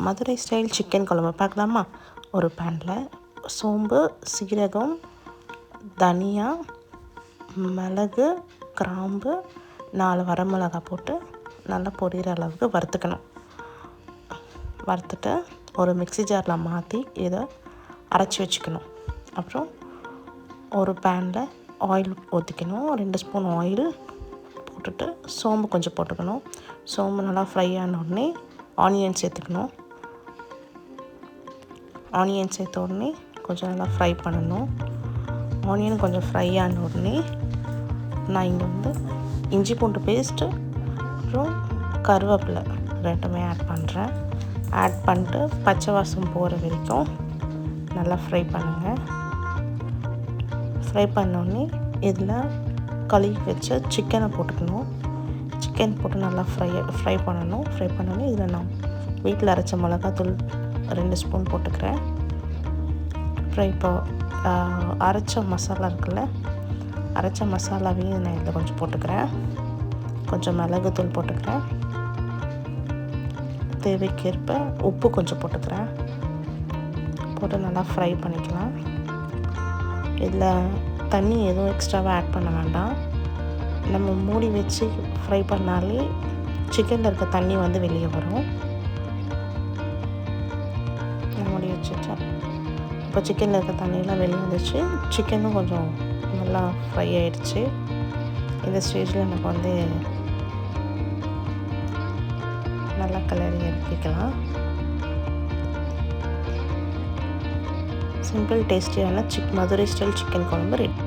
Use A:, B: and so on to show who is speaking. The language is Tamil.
A: மதுரை ஸ்டைல் சிக்கன் குழம்பு பார்க்கலாமா? ஒரு பேனில் சோம்பு, சீரகம், தனியா, மிளகு, கிராம்பு, 4 வரமிளகாய் போட்டு நல்லா பொரியிற அளவுக்கு வறுத்துக்கணும். வறுத்துட்டு ஒரு மிக்ஸி ஜாரில் மாற்றி இதை அரைச்சி வச்சுக்கணும். அப்புறம் ஒரு பேனில் ஆயில் ஊற்றிக்கணும். 2 ஸ்பூன் ஆயில் போட்டுட்டு சோம்பு கொஞ்சம் போட்டுக்கணும். சோம்பு நல்லா ஃப்ரை ஆன உடனே ஆனியன் சேர்த்துக்கணும். ஆனியன் சேர்த்த உடனே கொஞ்சம் நல்லா ஃப்ரை பண்ணணும். ஆனியன் கொஞ்சம் ஃப்ரை ஆன உடனே நான் இங்கே இஞ்சி பூண்டு பேஸ்ட்டு அப்புறம் கருவேப்பிலை 2மே ஆட் பண்ணுறேன். ஆட் பண்ணிட்டு பச்சை வாசம் போகிற வரைக்கும் நல்லா ஃப்ரை பண்ணுங்கள். ஃப்ரை பண்ணோடனே இதில் கழுவி வச்ச சிக்கனை போட்டுக்கணும். சிக்கன் போட்டு நல்லா ஃப்ரை பண்ணணும். ஃப்ரை பண்ணோடனே இதில் நான் வீட்டில் அரைச்ச மிளகாத்தூள் 2 ஸ்பூன் போட்டுக்கிறேன். அப்புறம் இப்போ அரைச்ச மசாலா இருக்குல்ல, அரைச்ச மசாலாவையும் நான் இதில் கொஞ்சம் போட்டுக்கிறேன். கொஞ்சம் மிளகுத்தூள் போட்டுக்கிறேன். தேவைக்கேற்ப உப்பு கொஞ்சம் போட்டுக்கிறேன். போட்டு நல்லா ஃப்ரை பண்ணிக்கலாம். இதில் தண்ணி எதுவும் எக்ஸ்ட்ராவாக ஆட் பண்ண வேண்டாம். நம்ம மூடி வச்சு ஃப்ரை பண்ணாலே சிக்கனில் இருக்க தண்ணி வெளியே வரும். மூடி வச்சுட்டேன். இப்போ சிக்கனில் இருக்க தண்ணியெலாம் வெளியே வந்துச்சு. சிக்கனும் கொஞ்சம் நல்லா ஃப்ரை ஆகிடுச்சு. இந்த ஸ்டேஜில் நம்ம நல்லா கலரி இறக்கிக்கலாம். சிம்பிள் டேஸ்டியான மதுரை ஸ்டைல் சிக்கன் குழம்பு ரெடி.